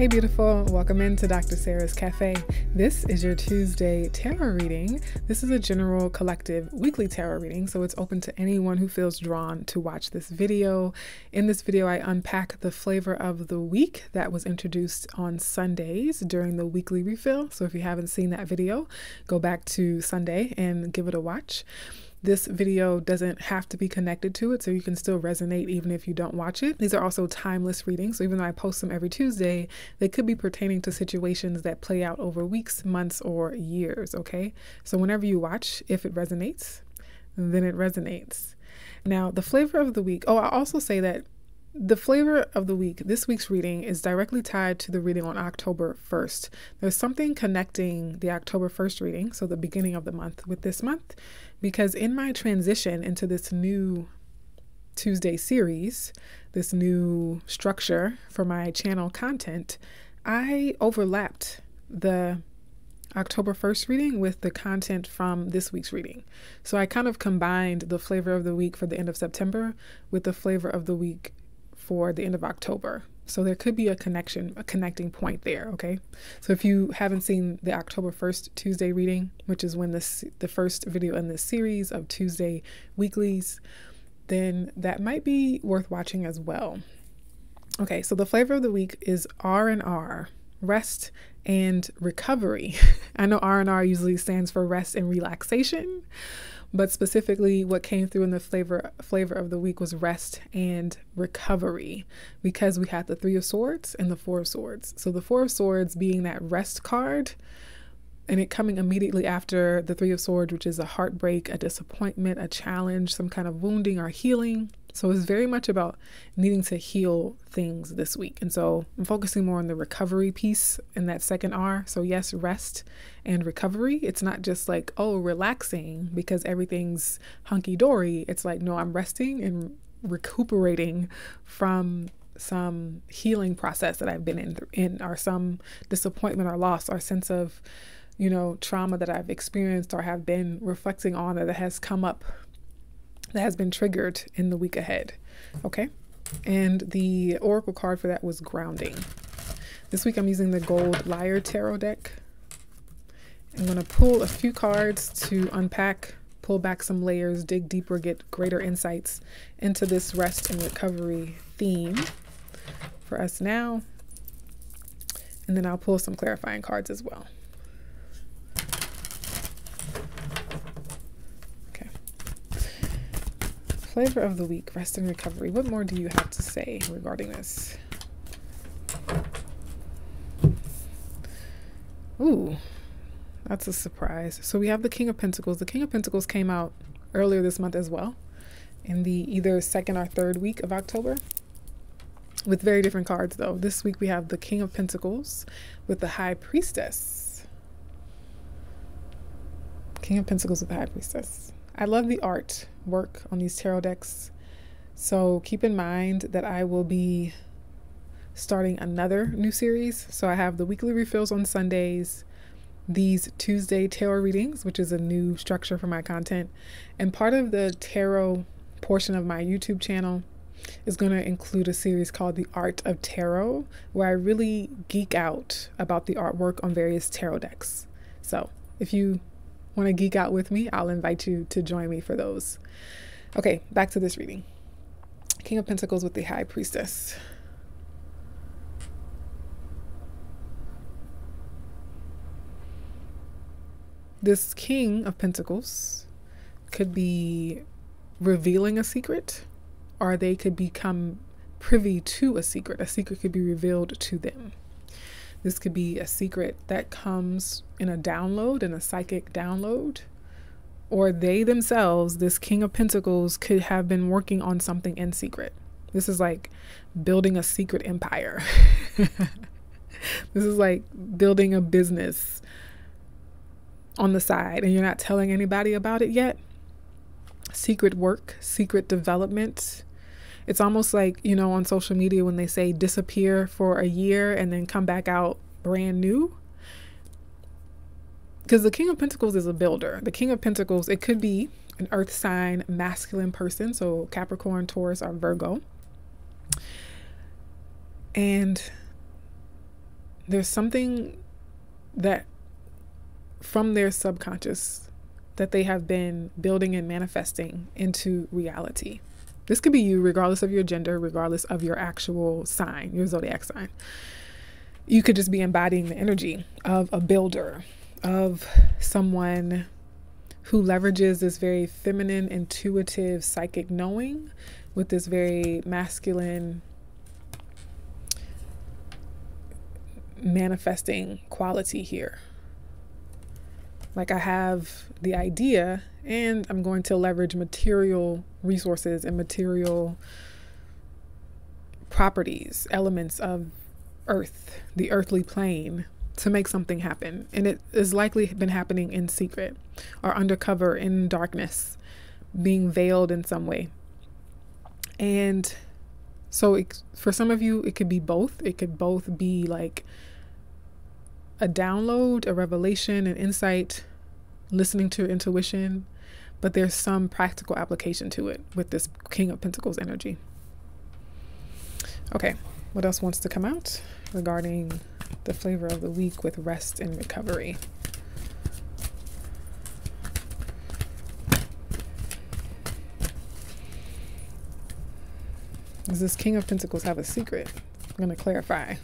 Hey beautiful, welcome into Dr. Sarah's Cafe. This is your Tuesday tarot reading. This is a general collective weekly tarot reading, so it's open to anyone who feels drawn to watch this video. In this video, I unpack the flavor of the week that was introduced on Sundays during the weekly refill. So if you haven't seen that video, go back to Sunday and give it a watch. This video doesn't have to be connected to it, so you can still resonate even if you don't watch it. These are also timeless readings, so even though I post them every Tuesday, they could be pertaining to situations that play out over weeks, months, or years, okay? So whenever you watch, if it resonates, then it resonates. Now, the flavor of the week, I'll also say that the flavor of the week, this week's reading, is directly tied to the reading on October 1st. There's something connecting the October 1st reading, so the beginning of the month, with this month, because in my transition into this new Tuesday series, this new structure for my channel content, I overlapped the October 1st reading with the content from this week's reading. So I kind of combined the flavor of the week for the end of September with the flavor of the week for the end of October. So there could be a connecting point there, okay? So if you haven't seen the October 1st Tuesday reading, which is when the first video in this series of Tuesday weeklies, then that might be worth watching as well. Okay, so the flavor of the week is R&R, rest and recovery. I know R&R usually stands for rest and relaxation, but specifically what came through in the flavor of the week was rest and recovery, because we had the Three of Swords and the Four of Swords. So the Four of Swords being that rest card, and it coming immediately after the Three of Swords, which is a heartbreak, a disappointment, a challenge, some kind of wounding or healing. So it's very much about needing to heal things this week. And so I'm focusing more on the recovery piece in that second R. So yes, rest and recovery. It's not just like, oh, relaxing because everything's hunky-dory. It's like, no, I'm resting and recuperating from some healing process that I've been in or some disappointment or loss or sense of, trauma that I've experienced or have been reflecting on that has come up, that has been triggered in the week ahead. Okay. And the oracle card for that was grounding. This week I'm using the Gold Liar Tarot deck. I'm going to pull a few cards to unpack, pull back some layers, dig deeper, get greater insights into this rest and recovery theme for us now. And then I'll pull some clarifying cards as well. Flavor of the week, rest and recovery. What more do you have to say regarding this? Ooh, that's a surprise. So we have the King of Pentacles. The King of Pentacles came out earlier this month as well, in the either second or third week of October, with very different cards though. This week we have the King of Pentacles with the High Priestess. King of Pentacles with the High Priestess. I love the art work on these tarot decks, so keep in mind that I will be starting another new series. So I have the weekly refills on Sundays, these Tuesday tarot readings, which is a new structure for my content, and part of the tarot portion of my YouTube channel is going to include a series called The Art of Tarot, where I really geek out about the artwork on various tarot decks. So if you want to geek out with me, I'll invite you to join me for those. Okay, back to this reading. King of Pentacles with the High Priestess. This King of Pentacles could be revealing a secret, or they could become privy to a secret. A secret could be revealed to them. This could be a secret that comes in a download, in a psychic download, or they themselves, this King of Pentacles, could have been working on something in secret. This is like building a secret empire. This is like building a business on the side and you're not telling anybody about it yet. Secret work, secret development. It's almost like, on social media when they say disappear for a year and then come back out brand new. Because the King of Pentacles is a builder. The King of Pentacles, it could be an earth sign, masculine person. So Capricorn, Taurus, or Virgo. And there's something that from their subconscious that they have been building and manifesting into reality. This could be you, regardless of your gender, regardless of your actual sign, your zodiac sign. You could just be embodying the energy of a builder, of someone who leverages this very feminine, intuitive, psychic knowing with this very masculine manifesting quality here. Like, I have the idea and I'm going to leverage material resources and material properties, elements of earth, the earthly plane, to make something happen. And it has likely been happening in secret or undercover, in darkness, being veiled in some way. And so for some of you, it could be both. It could both be like a download, a revelation, an insight, listening to your intuition, but there's some practical application to it with this King of Pentacles energy. Okay, what else wants to come out regarding the flavor of the week with rest and recovery? Does this King of Pentacles have a secret? I'm going to clarify.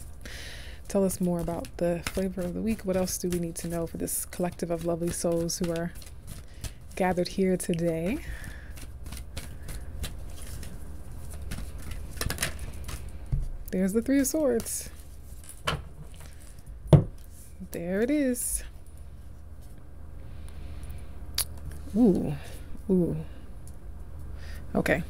Tell us more about the flavor of the week. What else do we need to know for this collective of lovely souls who are gathered here today? There's the Three of Swords. There it is. Ooh, ooh. Okay.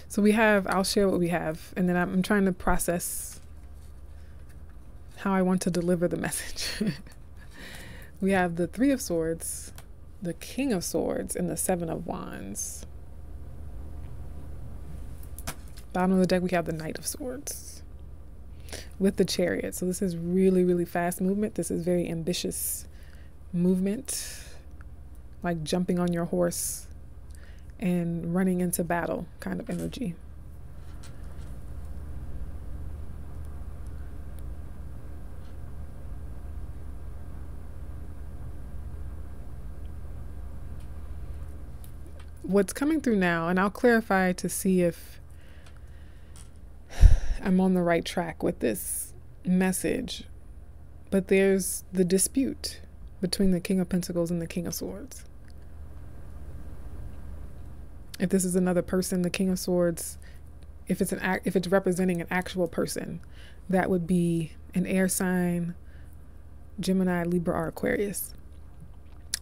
So we have, I'll share what we have, and then I'm trying to process how I want to deliver the message. We have the Three of Swords, the King of Swords, and the Seven of Wands. Bottom of the deck, we have the Knight of Swords with the Chariot. So this is really, really fast movement. This is very ambitious movement, like jumping on your horse and running into battle kind of energy. What's coming through now, and I'll clarify to see if I'm on the right track with this message, but there's the dispute between the King of Pentacles and the King of Swords. If this is another person, the King of Swords, if it's representing an actual person, that would be an air sign, Gemini, Libra, or Aquarius.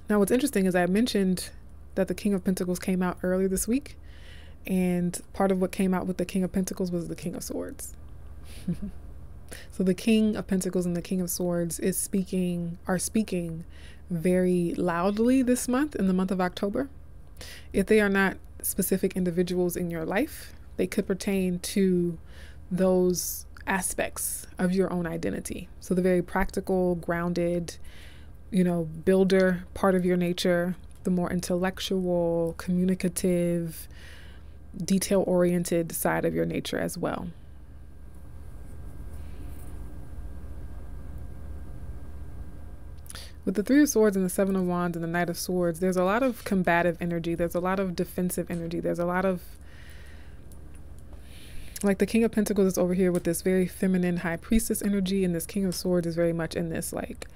Now, what's interesting is I mentioned that the King of Pentacles came out earlier this week, and part of what came out with the King of Pentacles was the King of Swords. So the King of Pentacles and the King of Swords are speaking very loudly this month, in the month of October. If they are not specific individuals in your life, they could pertain to those aspects of your own identity. So the very practical, grounded, builder part of your nature, the more intellectual, communicative, detail-oriented side of your nature as well. With the Three of Swords and the Seven of Wands and the Knight of Swords, there's a lot of combative energy. There's a lot of defensive energy. There's a lot of, like, the King of Pentacles is over here with this very feminine High Priestess energy, and this King of Swords is very much in this, like,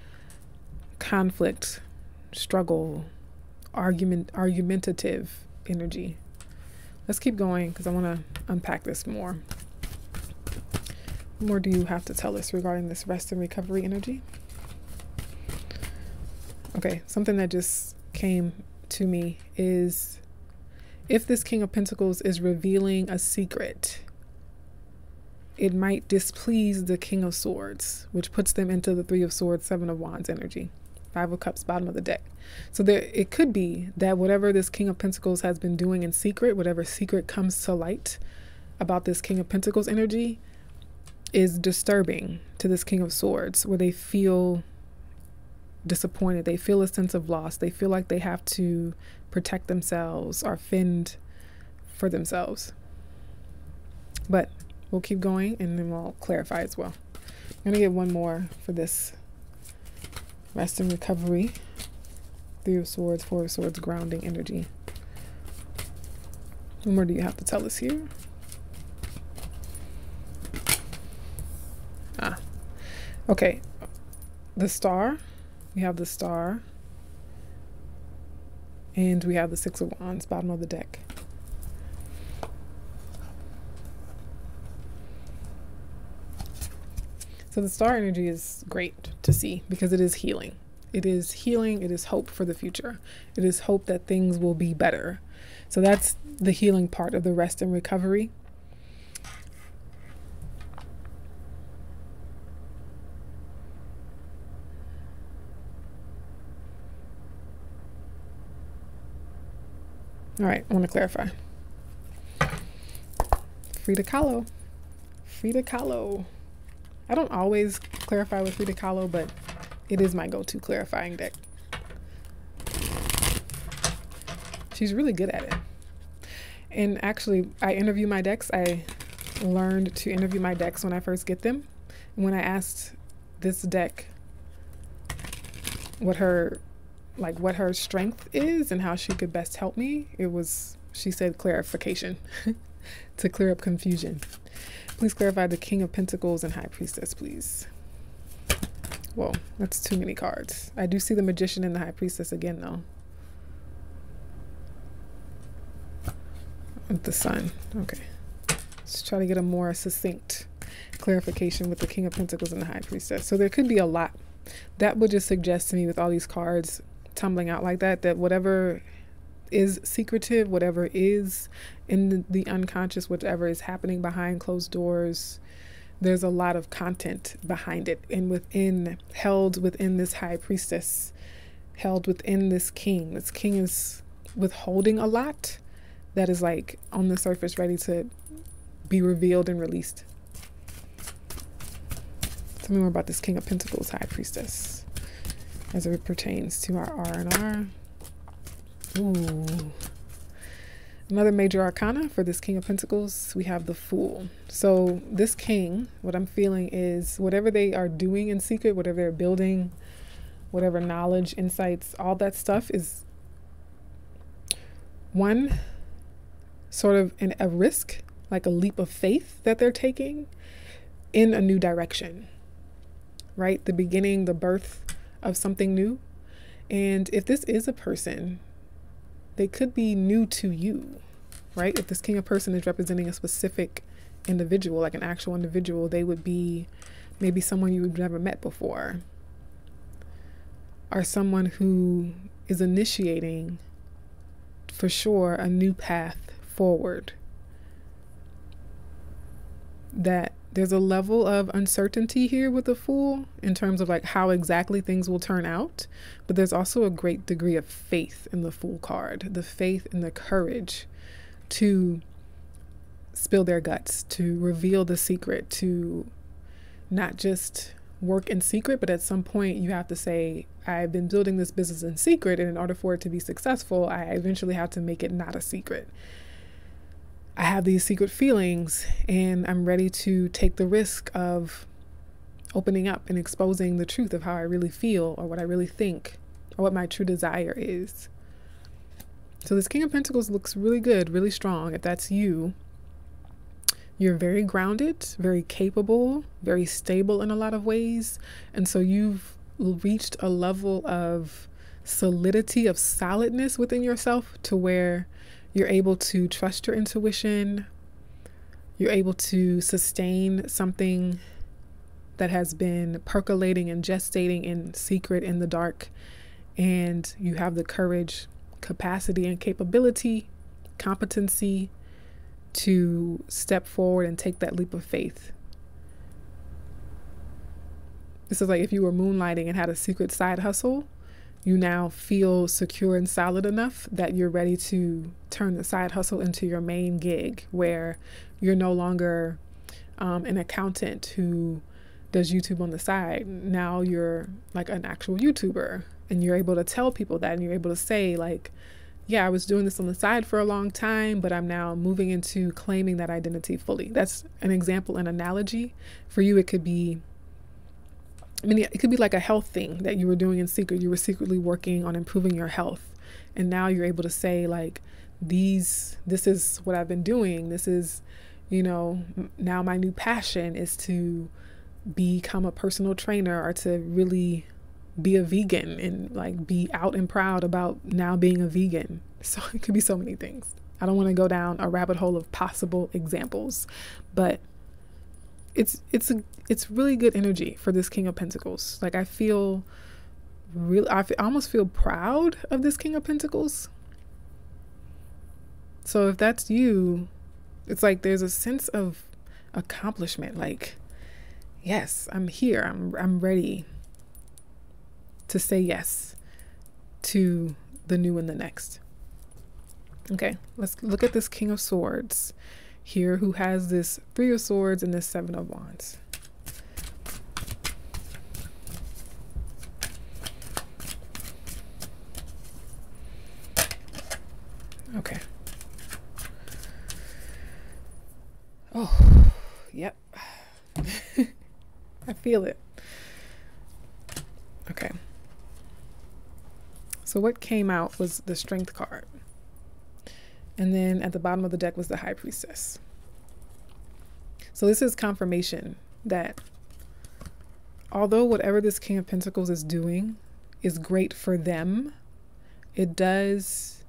conflict, struggle, argumentative energy. Let's keep going because I want to unpack this more. What more do you have to tell us regarding this rest and recovery energy? Okay, something that just came to me is, if this King of Pentacles is revealing a secret, it might displease the King of Swords, which puts them into the Three of Swords, Seven of Wands energy. Five of Cups, bottom of the deck. So it could be that whatever this King of Pentacles has been doing in secret, whatever secret comes to light about this King of Pentacles energy, is disturbing to this King of Swords, where they feel disappointed. They feel a sense of loss. They feel like they have to protect themselves or fend for themselves. But we'll keep going and then we'll clarify as well. I'm going to get one more for this rest and recovery. 3 of Swords, 4 of Swords, grounding energy. What more do you have to tell us here? Okay. The Star. We have the Star. And we have the 6 of Wands, bottom of the deck. So the Star energy is great to see because it is healing. It is healing. It is hope for the future. It is hope that things will be better. So that's the healing part of the rest and recovery. All right, I want to clarify. Frida Kahlo. Frida Kahlo. I don't always clarify with Frida Kahlo, but it is my go-to clarifying deck. She's really good at it. And actually, I interview my decks. I learned to interview my decks when I first get them. And when I asked this deck what her strength is and how she could best help me, she said clarification to clear up confusion. Please clarify the King of Pentacles and High Priestess, please. Whoa, that's too many cards. I do see the Magician and the High Priestess again, though. With the Sun. Okay. Let's try to get a more succinct clarification with the King of Pentacles and the High Priestess. So there could be a lot. That would just suggest to me, with all these cards tumbling out like that, that whatever is secretive, whatever is in the unconscious, whatever is happening behind closed doors, there's a lot of content behind it. And held within this High Priestess, held within this King. This King is withholding a lot that is like on the surface ready to be revealed and released. Tell me more about this King of Pentacles, High Priestess, as it pertains to our R&R. Ooh. Another major arcana for this King of Pentacles, we have the Fool. So this King, what I'm feeling is whatever they are doing in secret, whatever they're building, whatever knowledge, insights, all that stuff is one sort of a risk, like a leap of faith that they're taking in a new direction, right? The beginning, the birth of something new. And if this is a person, they could be new to you, right? If this King of Person is representing a specific individual, like an actual individual, they would be maybe someone you've never met before, or someone who is initiating, for sure, a new path forward. That there's a level of uncertainty here with the Fool in terms of like how exactly things will turn out, but there's also a great degree of faith in the Fool card, the faith and the courage to spill their guts, to reveal the secret, to not just work in secret, but at some point you have to say, I've been building this business in secret, and in order for it to be successful, I eventually have to make it not a secret. I have these secret feelings and I'm ready to take the risk of opening up and exposing the truth of how I really feel, or what I really think, or what my true desire is. So this King of Pentacles looks really good, really strong. If that's you, you're very grounded, very capable, very stable in a lot of ways. And so you've reached a level of solidity, of solidness within yourself, to where you're able to trust your intuition. You're able to sustain something that has been percolating and gestating in secret, in the dark. And you have the courage, capacity, and capability, competency to step forward and take that leap of faith. This is like if you were moonlighting and had a secret side hustle. You now feel secure and solid enough that you're ready to turn the side hustle into your main gig, where you're no longer an accountant who does YouTube on the side. Now you're like an actual YouTuber, and you're able to tell people that, and you're able to say like, yeah, I was doing this on the side for a long time, but I'm now moving into claiming that identity fully. That's an example, an analogy. For you, it could be, I mean, it could be like a health thing that you were doing in secret. You were secretly working on improving your health. And now you're able to say like, this is what I've been doing. This is, you know, now my new passion is to become a personal trainer, or to really be a vegan, and like be out and proud about now being a vegan. So it could be so many things. I don't want to go down a rabbit hole of possible examples, but it's really good energy for this King of Pentacles. Like I almost feel proud of this King of Pentacles. So if that's you, it's like there's a sense of accomplishment. Like, yes, I'm here. I'm ready to say yes to the new and the next. Okay, let's look at this King of Swords here, who has this Three of Swords and this Seven of Wands. Okay. Oh, yep. I feel it. Okay. So what came out was the Strength card. And then at the bottom of the deck was the High Priestess. So this is confirmation that although whatever this King of Pentacles is doing is great for them, it does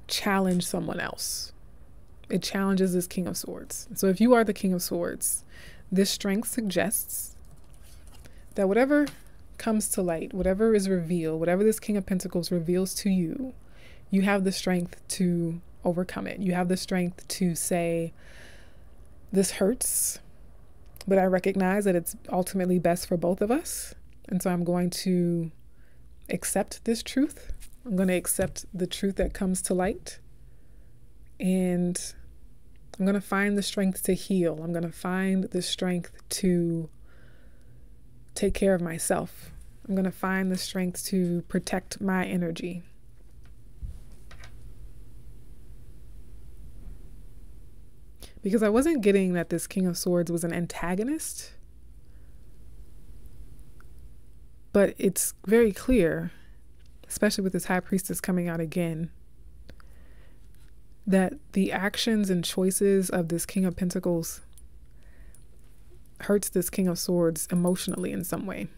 challenge someone else. It challenges this King of Swords. So if you are the King of Swords, this strength suggests that whatever comes to light, whatever is revealed, whatever this King of Pentacles reveals to you, you have the strength to overcome it. You have the strength to say, this hurts, but I recognize that it's ultimately best for both of us. And so I'm going to accept this truth. I'm going to accept the truth that comes to light. And I'm going to find the strength to heal. I'm going to find the strength to take care of myself. I'm going to find the strength to protect my energy. Because I wasn't getting that this King of Swords was an antagonist. But it's very clear, especially with this High Priestess coming out again, that the actions and choices of this King of Pentacles hurts this King of Swords emotionally in some way.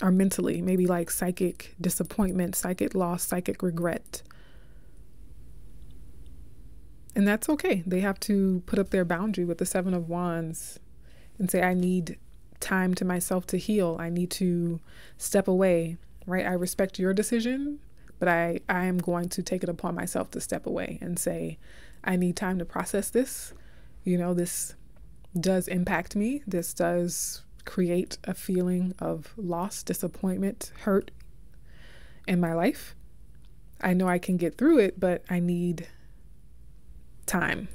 Or mentally, maybe like psychic disappointment, psychic loss, psychic regret. And that's okay. They have to put up their boundary with the Seven of Wands and say, I need time to myself to heal. I need to step away, right? I respect your decision, but I am going to take it upon myself to step away and say, I need time to process this. You know, this does impact me. This does create a feeling of loss, disappointment, hurt in my life. I know I can get through it, but I need time.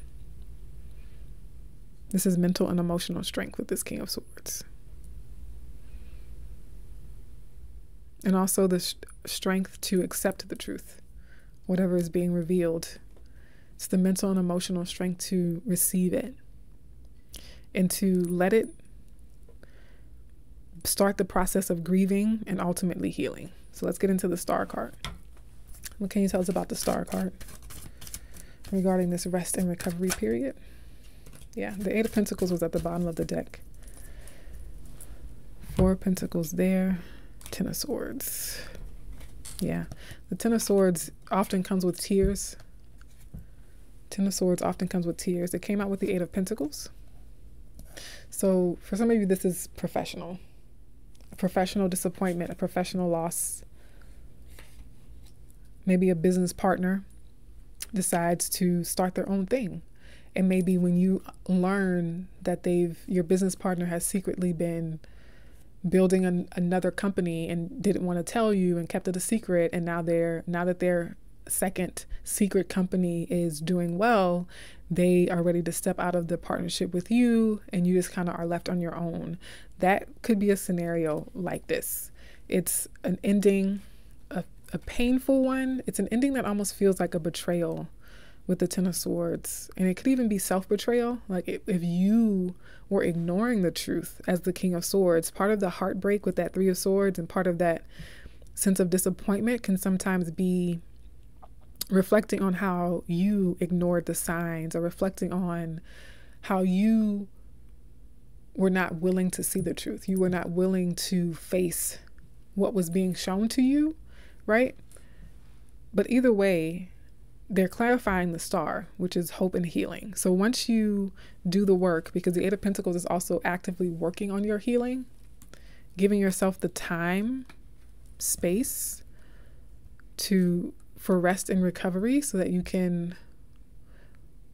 This is mental and emotional strength with this King of Swords. And also the strength to accept the truth, whatever is being revealed. It's the mental and emotional strength to receive it and to let it start the process of grieving and ultimately healing. So let's get into the Star card. What can you tell us about the Star card regarding this rest and recovery period? Yeah, the Eight of Pentacles was at the bottom of the deck. Four of Pentacles there. Ten of Swords. Yeah, the Ten of Swords often comes with tears. Ten of Swords often comes with tears. It came out with the Eight of Pentacles. So for some of you, this is professional. A professional disappointment, a professional loss. Maybe a business partner decides to start their own thing. And maybe when you learn that your business partner has secretly been building another company and didn't want to tell you and kept it a secret, and now that they're second secret company is doing well, they are ready to step out of the partnership with you and you just kind of are left on your own. That could be a scenario like this. It's an ending, a painful one. It's an ending that almost feels like a betrayal with the Ten of Swords. And it could even be self-betrayal. Like if you were ignoring the truth as the King of Swords, part of the heartbreak with that Three of Swords and part of that sense of disappointment can sometimes be reflecting on how you ignored the signs, or reflecting on how you were not willing to see the truth. You were not willing to face what was being shown to you, right? But either way, they're clarifying the star, which is hope and healing. So once you do the work, because the Eight of Pentacles is also actively working on your healing, giving yourself the time, space for rest and recovery so that you can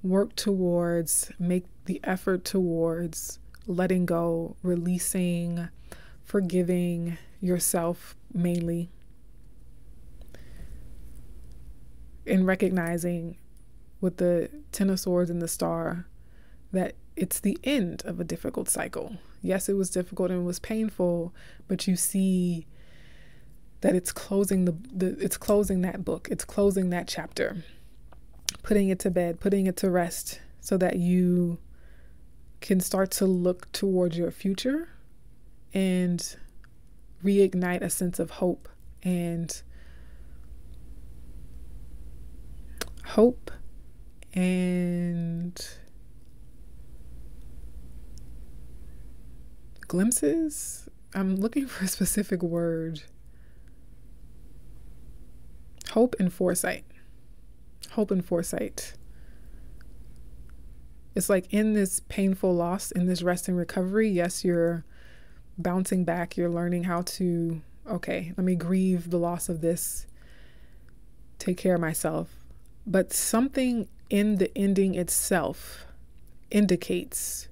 work towards, make the effort towards letting go, releasing, forgiving yourself mainly, and recognizing with the Ten of Swords and the Star that it's the end of a difficult cycle. Yes, it was difficult and it was painful, but you see that it's closing it's closing that book, it's closing that chapter, putting it to bed, putting it to rest, so that you can start to look towards your future and reignite a sense of hope and glimpses. I'm looking for a specific word. Hope and foresight. Hope and foresight. It's like in this painful loss, in this rest and recovery, yes, you're bouncing back. You're learning how to, okay, let me grieve the loss of this, take care of myself. But something in the ending itself indicates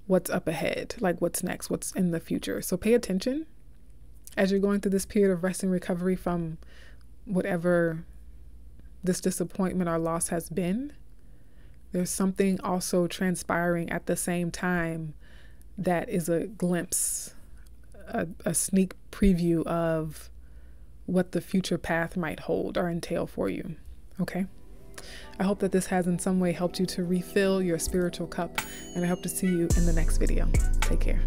what's up ahead, like what's next, what's in the future. So pay attention as you're going through this period of rest and recovery from whatever this disappointment or loss has been. There's something also transpiring at the same time that is a glimpse, a sneak preview of what the future path might hold or entail for you. Okay? I hope that this has in some way helped you to refill your spiritual cup, and I hope to see you in the next video. Take care.